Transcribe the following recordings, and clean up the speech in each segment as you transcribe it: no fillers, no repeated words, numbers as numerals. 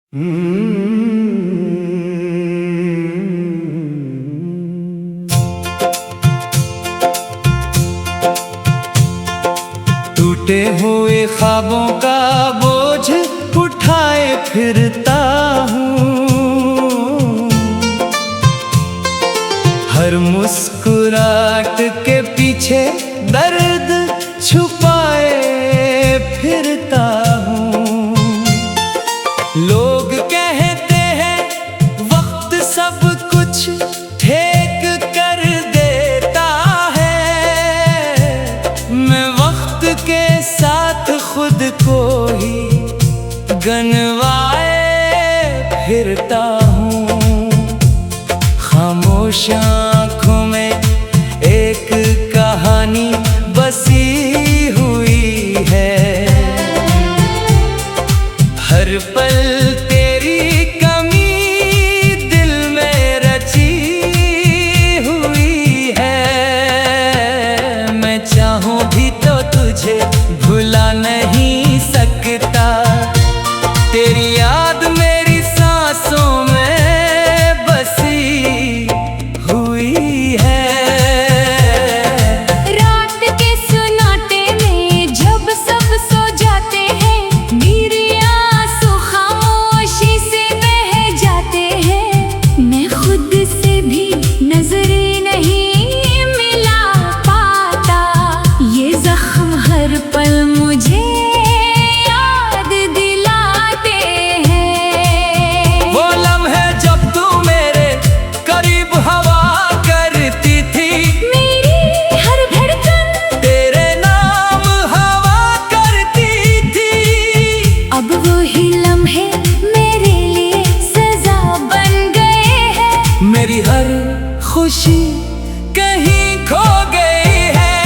टूटे हुए ख्वाबों का बोझ उठाए फिरता हूँ, हर मुस्कुराहट के पीछे दर्द छुपाए फिरता हूँ। लोग कहते हैं वक्त सब कुछ ठीक कर देता है, मैं वक्त के साथ खुद को ही गनवाए फिरता हूँ। खामोश आँखों में एक कहानी बसी हुई है, हर पल तेरी कमी दिल में रची हुई है। मैं चाहूं भी तो तुझे भुला नहीं सकता, तेरी याद मेरी सांसों में बसी हुई है। रात के सुनाटे में जब सब सो जाते हैं, मेरे आंसू खामोशी से बह जाते हैं। मैं खुद से भी नजरे नहीं मिला पाता, ये जख्म हर पल मुझे याद दिलाते हैं। वो लम्हे जब तू मेरे करीब हवा करती थी, मेरी हर धड़कन तेरे नाम हवा करती थी। अब वही लम्हे मेरे लिए सजा बन गए हैं। मेरी हर खुशी कहीं खो गई है।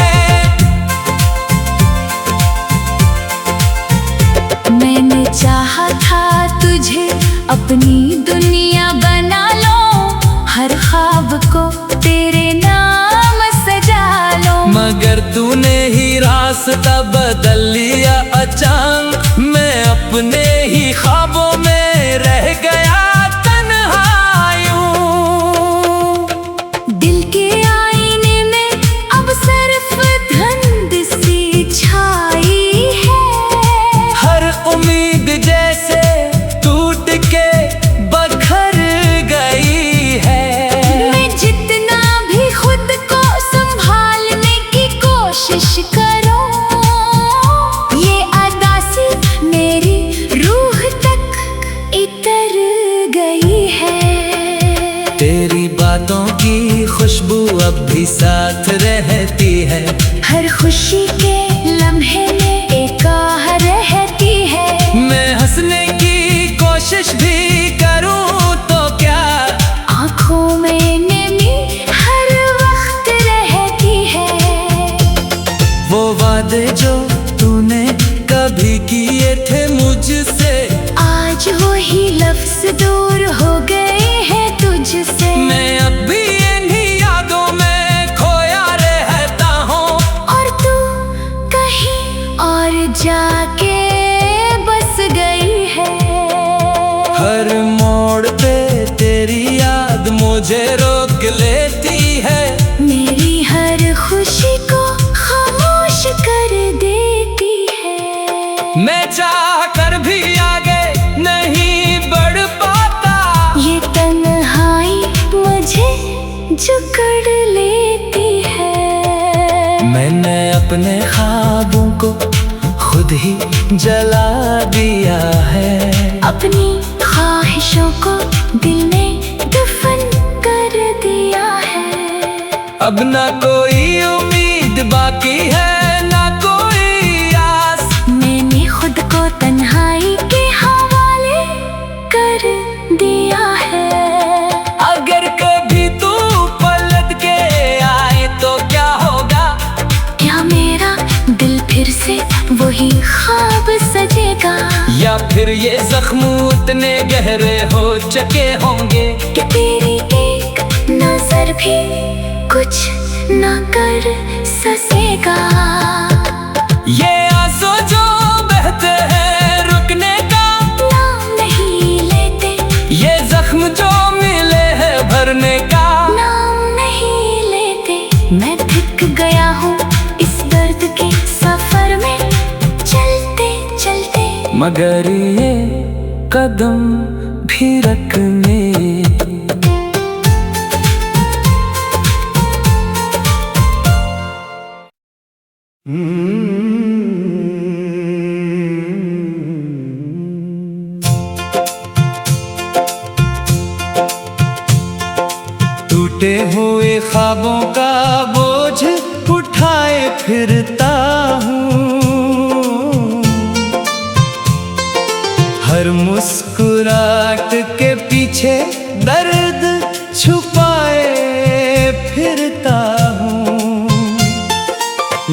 मैंने चाहा था तुझे अपनी दुनिया बना लो, हर ख्वाब को तेरे नाम सजा लो। मगर तूने ही रास्ता बदल लिया अचानक, मैं अपने ही ख्वाबों में रह गया तन्हा यूं। दिल के आईने में अब सिर्फ धुंध सी छाई है, हर उम्मीद जैसे टूट के बखर गई है। मैं जितना भी खुद को संभालने की कोशिश करूं, ये अदासी मेरी रूह तक इतर गई है। तेरी बातों की खुशबू अब भी साथ रहती है, हर खुशी के लम्हे में एक आह रहती है। मैं हंसने की कोशिश भी करूं तो क्या, आँखों में नमी हर वक्त रहती है। वो वादे जो तूने कभी किए थे मुझसे, आज वही लफ्ज दूर हो गए हैं तुझसे। मैं अब भी इन्हीं यादों में खोया रहता हूँ, और तू कहीं और जाके बस गई है। हर मोड़ पे तेरी याद मुझे रोक लेती है। मेरी हर खुशी को खामोश कर देती है। मैं चाह कर भी आगे नहीं बढ़ पाता, ये तन्हाई मुझे जकड़ लेती है। मैंने अपने ख्वाबों को खुद ही जला दिया है, अपनी ख्वाहिशों को दिल में दफन कर दिया है। अब ना कोई उम्मीद बाकी है, ना कोई आस। मैंने खुद को तन्हाई के हवाले कर दिया है। अगर कभी तू पलट के आए तो क्या होगा, क्या मेरा दिल फिर से वही ख्वाब सजेगा, या फिर ये जख्म उतने गहरे हो चुके होंगे कि तेरी एक नजर भी कुछ न कर सकेगा। ये आंसू जो बहते हैं रुकने का नाम नहीं ले करने का नाम नहीं लेते। मैं थक गया हूँ इस दर्द के सफर में चलते चलते, मगर ये कदम भी रखने। टूटे हुए ख्वाबों का बोझ उठाए फिरता हूँ, हर मुस्कुराहट के पीछे दर्द छुपाए फिरता हूँ।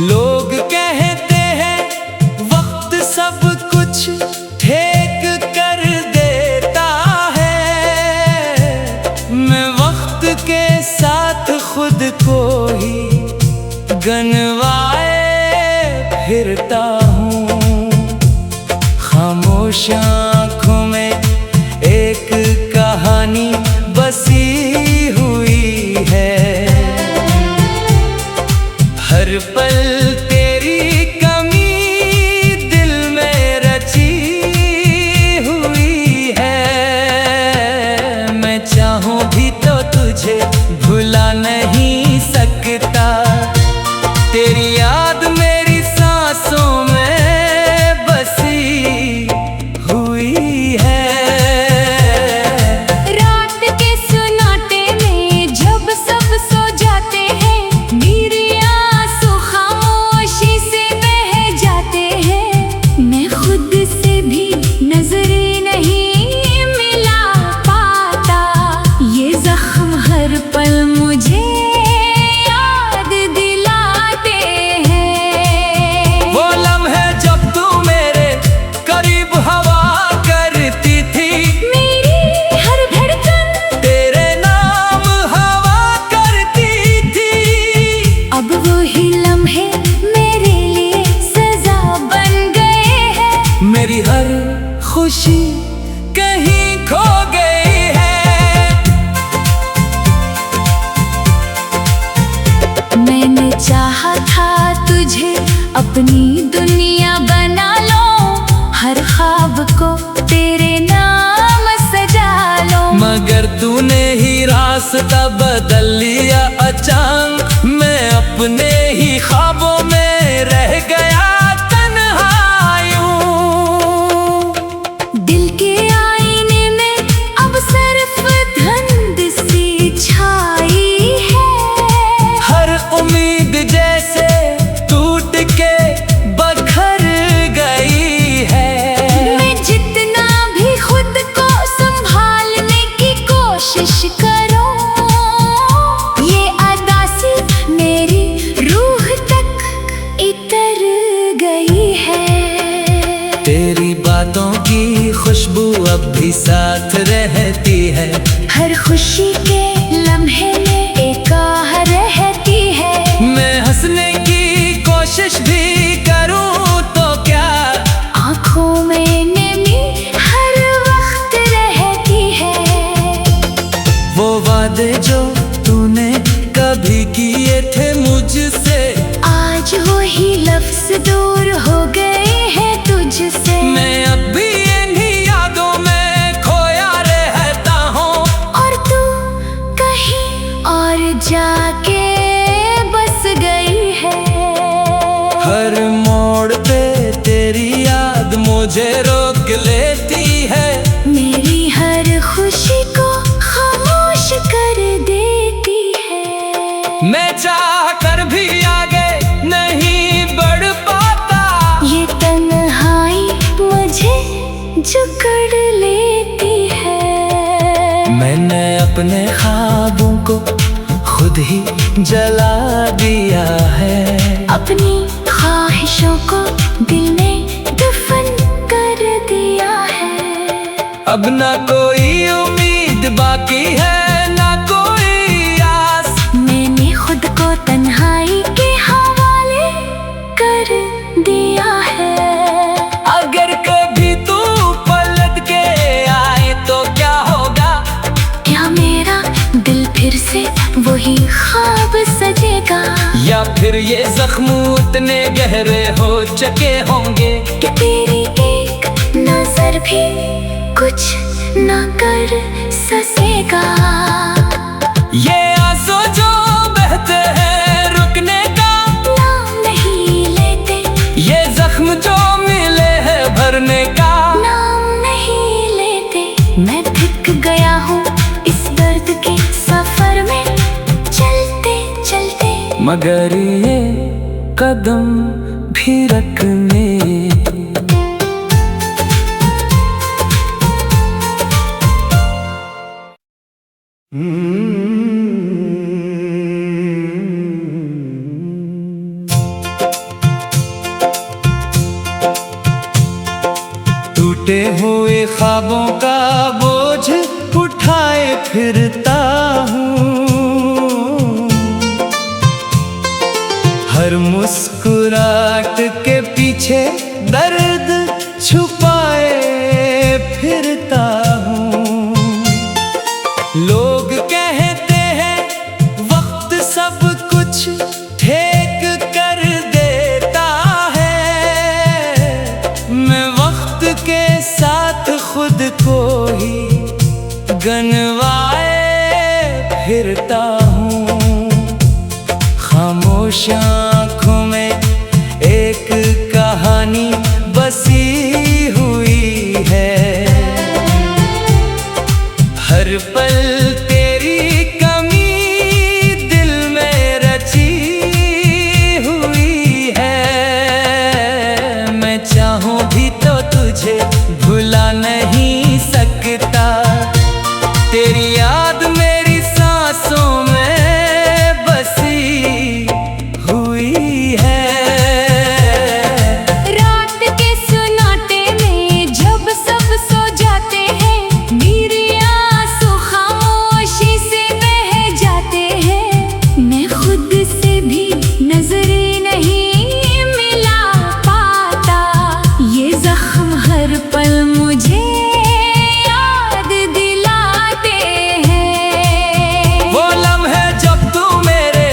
लोग कहते हैं वक्त सब कुछ ठीक कर देता है, मैं वक्त के साथ खुद को ही गनवाए फिरता हूँ। खामोश आँखों में एक कहानी बसी हुई है, हर पल तेरी कमी दिल में रची हुई है। मैं चाहूं भी तो तुझे भुला नहीं सकता, तेरी याद मेरी सांसों में बसी हुई है। रात के सुनाटे में जब सब सो जाते हैं, मेरे आंसू खामोशी से बह जाते हैं। मैं खुद से भी नजरें नहीं मिला पाता, ये जख्म हर पल मुझे याद दिलाते हैं। वो लम्हे जब तू मेरे करीब हवा करती थी, मेरी हर धड़कन तेरे नाम हवा करती थी। अब वही लम्हे मेरे लिए सजा बन गए हैं। मेरी हर खुशी कहीं खो गई है। मैंने चाहा था तुझे अपनी दुनिया बना लो, हर ख्वाब को तेरे नाम सजा लो। मगर तूने ही रास्ता बदल लिया अचानक, मैं अपने ही ख्वाबों में रह गया तन्हा यूं। दिल के आईने में अब सिर्फ धुंध सी छाई है, हर उम्मीद जैसे टूट के बखर गई है। मैं जितना भी खुद को संभालने की कोशिश करूं, ये अदासी मेरी रूह तक इतर गई है। तेरी बातों की खुशबू अब भी साथ रहती है, हर खुशी के लम्हे में एक आह रहती है। मैं हंसने की कोशिश भी करूं तो क्या, आँखों में नमी हर वक्त रहती है। वो वादे जो तूने कभी किए थे मुझसे, आज वही लफ्ज दूर हो गए हैं तुझसे। मैं अब भी इन्हीं यादों में खोया रहता हूँ, और तू कहीं और जाके बस गई है। हर मोड़ पे तेरी याद मुझे रोक लेती है, मेरी हर खुशी को खामोश कर देती है। मैं चाह कर भी आगे नहीं बढ़ पाता, ये तन्हाई मुझे जकड़ लेती है। मैंने अपने ख्वाबों को खुद ही जला दिया है, अपनी ख्वाहिशों को दिल में दफन कर दिया है। अब ना कोई उम्मीद बाकी है, ना कोई आस। मैंने खुद को तन्हाई के हवाले कर दिया है। अगर कभी तू पलट के आए तो क्या होगा, क्या मेरा दिल जख्म उतने गहरे हो चुके होंगे कि तेरी एक नजर भी कुछ न कर सकेगा। ये आंसू जो बहते हैं रुकने का नाम नहीं लेते, ये जख्म जो मिले हैं भरने का नाम नहीं लेते। मैं थक गया हूँ इस दर्द के सफर में चलते चलते, मगर ये कदम भी रखने। टूटे हुए ख्वाबों का बोझ उठाए फिरता हूँ, हर मुस्कुराहट के पीछे दर्द छुपाए फिरता हूँ। लोग कहते हैं वक्त सब कुछ ठीक कर देता है, मैं वक्त के साथ खुद को ही गनवाए फिरता हूँ। खामोश आँखों में एक कहानी बसी हुई है, हर पल तेरी कमी दिल में रची हुई है। मैं चाहूं भी तो तुझे भुला नहीं सकता, तेरी याद मेरी सांसों में बसी हुई है। रात के सुनाटे में जब सब सो जाते हैं, मेरे आंसू खामोशी से बह जाते हैं। मैं खुद से भी नजरें नहीं मिला पाता, ये जख्म हर पल मुझे याद दिलाते हैं। वो लम्हे जब तू मेरे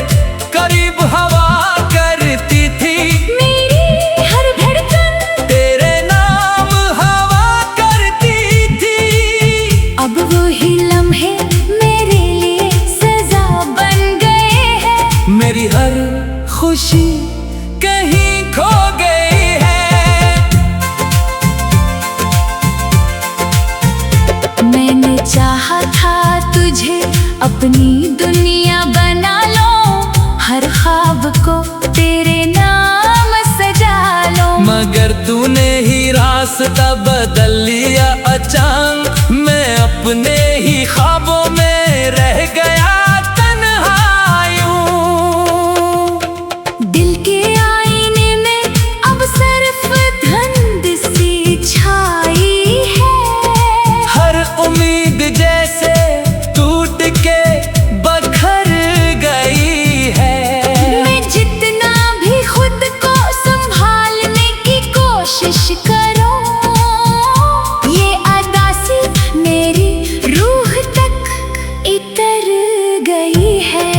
करीब हवा करती थी, मेरी हर धड़कन तेरे नाम हवा करती थी। अब वही लम्हे मेरे लिए सजा बन गए हैं, मेरी हर खुशी कहीं खो गई है। मैंने चाहा था तुझे अपनी दुनिया बना लो, हर ख्वाब को तेरे नाम सजा लो। मगर तूने ही रास्ता बदल लिया अचानक, मैं अपने ही ख्वाबों में रह गया तन्हा यूं। दिल के आईने में अब सिर्फ धुंध सी छाई है, हर उम्मीद जैसे टूट के बखर गई है। मैं जितना भी खुद को संभालने की कोशिश करूं, ये अदासी मेरी रूह तक इतर गई है।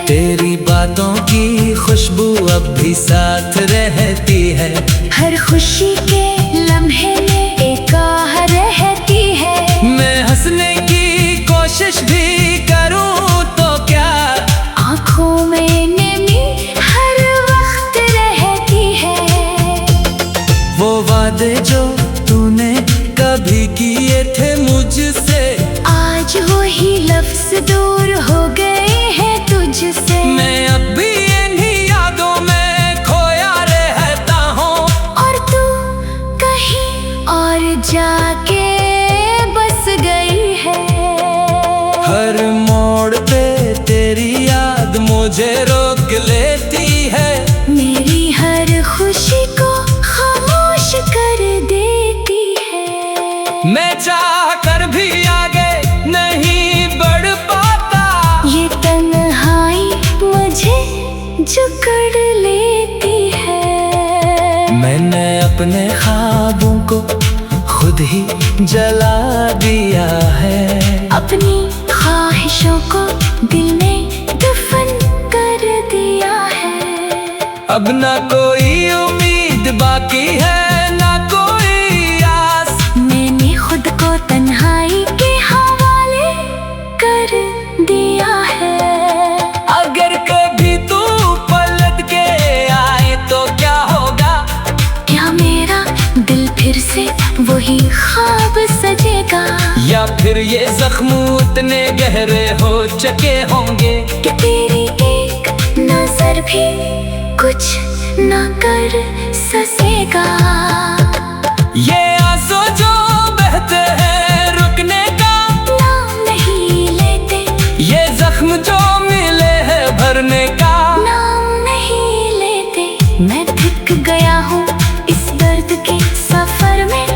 तेरी बातों की खुशबू अब भी साथ रहती है, हर खुशी के लम्हे में एक आह रहती है। मैं हंसने की कोशिश भी करूं तो क्या, आँखों में नमी हर वक्त रहती है। वो वादे जो तूने कभी किए थे मुझसे, आज वही लफ्ज दूर हो गए हैं तुझसे। मैं अब भी इन्हीं यादों में खोया रहता हूँ, और तू कहीं और जाके बस गई है। हर मोड़ पे तेरी याद मुझे रोक लेती है, मेरी हर खुशी को खामोश कर देती है। मैं चाह कर भी आगे नहीं बढ़ पाता, ये तन्हाई मुझे जकड़ लेती है। मैंने अपने ख्वाबों को खुद ही जला दिया है, अपनी ख्वाहिशों को दिल में दफन कर दिया है। अब ना कोई उम्मीद बाकी है, ना कोई आस। मैंने खुद को तन्हाई के हवाले कर दिया है। अगर कभी तू पलट के आए तो क्या होगा? क्या मेरा दिल फिर से वही ख्वाब सजेगा? या फिर ये जख्म उतने गहरे हो चुके होंगे कि तेरी एक नजर भी कुछ न कर सकेगा। ये आंसू जो बहते हैं रुकने का नाम नहीं लेते, ये जख्म जो मिले हैं भरने का नाम नहीं लेते। मैं थक गया हूँ इस दर्द के सफर में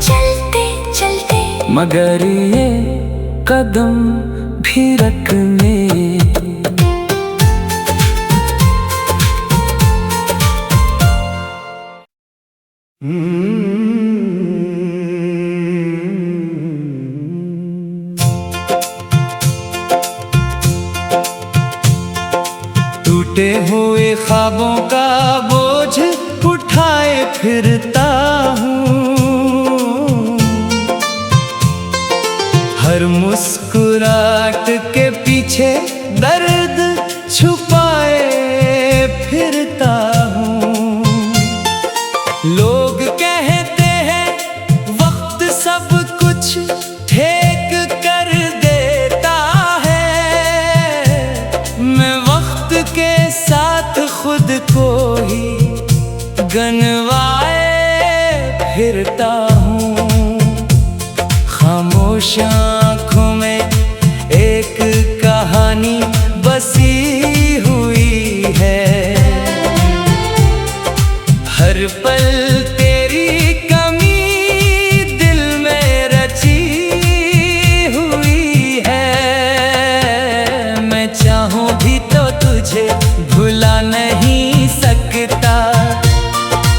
चलते चलते, मगर ये कदम भी रखने। टूटे हुए ख्वाबों का बोझ उठाए फिरता हूँ, हर मुस्कुराहट के पीछे दर्द छुपाए फिरता हूँ। लोग कहते हैं वक्त सब कुछ ठीक कर देता है, मैं वक्त के साथ खुद को ही गनवाए फिरता हूँ। खामोश आँखों में एक कहानी बसी हुई है, हर पल तेरी कमी दिल में रची हुई है। मैं चाहूं भी तो तुझे भुला नहीं सकता,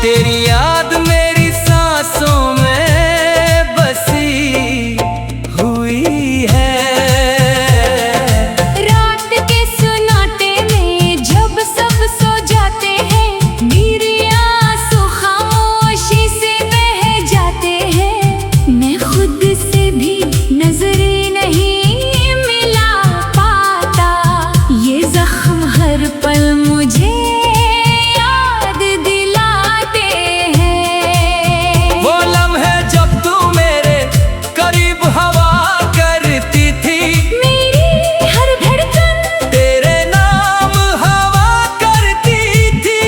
तेरी याद मेरी सांसों में बसी हुई है। रात के सुनाटे में जब सब सो जाते हैं, मेरे आंसू खामोशी से बह जाते हैं। मैं खुद से भी नजरें नहीं मिला पाता, ये जख्म हर पल मुझे याद दिलाते हैं। वो लम्हे जब तू मेरे करीब हवा करती थी, मेरी हर धड़कन तेरे नाम हवा करती थी।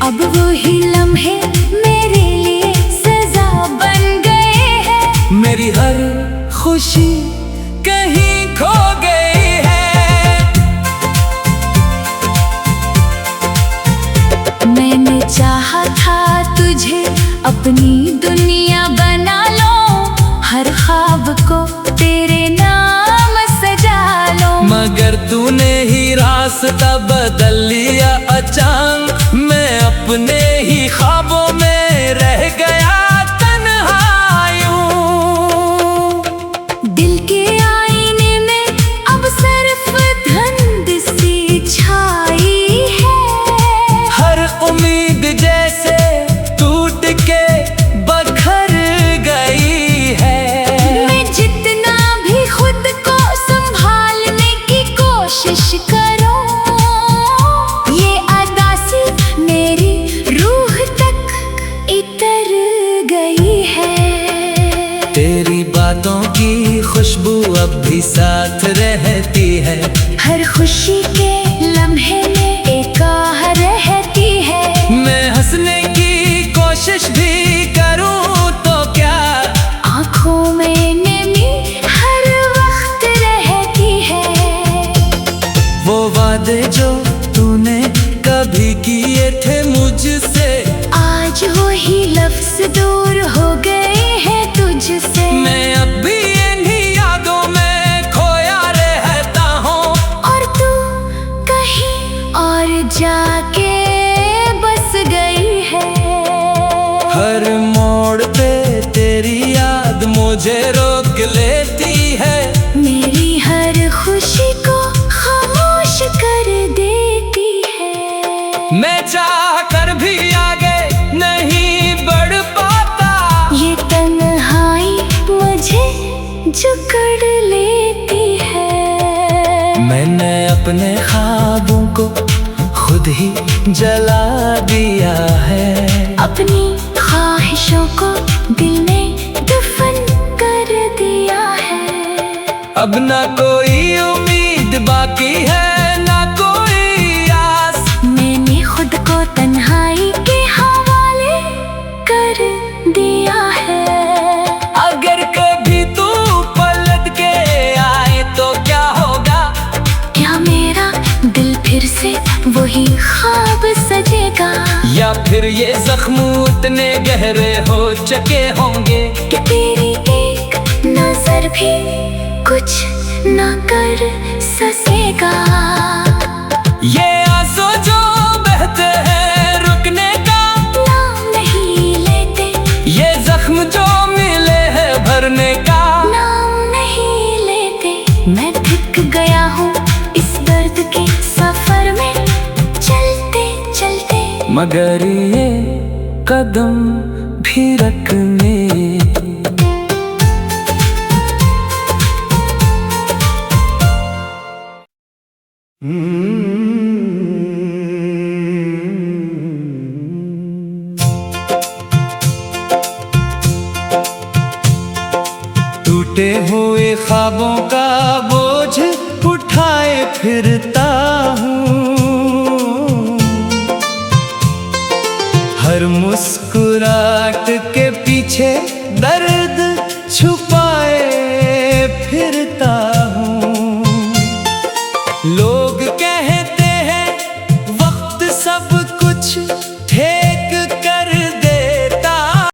अब वही लम्हे मेरे लिए सजा बन गए हैं। मेरी हर खुशी कहीं खो गई है। मैंने चाहा था तुझे अपनी दुनिया बना लो, हर ख्वाब को तेरे नाम सजा लो। मगर तूने ही रास्ता बदल लिया अचानक, मैं अपने ही ख्वाबों में रह गया तन्हा यूं। दिल के आईने में अब सिर्फ धुंध सी छाई है, हर उम्मीद जैसे टूट के बखर गई है। मैं जितना भी खुद को संभालने की कोशिश करूं, ये अदासी मेरी रूह तक इतर गई है। तेरी बातों की खुशबू अब भी साथ रहती है, हर खुशी के लम्हे में एक आह रहती है। मैं हंसने की कोशिश भी करूं तो क्या, आँखों में नमी हर वक्त रहती है। वो वादे जो तूने कभी किए थे मुझसे, आज वही लफ्ज दूर हो गए हैं तुझसे। मैं अब भी इन्हीं यादों में खोया रहता हूँ, और तू कहीं और जाके बस गई है। हर मोड़ पे तेरी याद मुझे रोक लेती है, मेरी हर खुशी को खामोश कर देती है। मैं जकड़ लेती है। मैंने अपने ख्वाबों को खुद ही जला दिया है। अपनी ख्वाहिशों को दिल में दफन कर दिया है। अब ना कोई उम्मीद बाकी है, ना कोई आस। मैंने खुद को तन्हाई के हवाले कर दिया है। अगर कभी तू पलट के आए तो क्या होगा? क्या मेरा दिल फिर से वही ख्वाब सजेगा? या फिर ये जख्म उतने गहरे हो चुके होंगे कि तेरी एक नजर भी कुछ न कर सकेगा। ये आंसू जो बहते हैं रुकने का नाम नहीं लेते। ये जख्म जो मिले हैं भरने का नाम नहीं लेते। मैं थक गया हूँ इस दर्द के सफर में चलते चलते। मगर ये कदम भी रखने टूटे हुए ख्वाबों का बोझ उठाए फिरता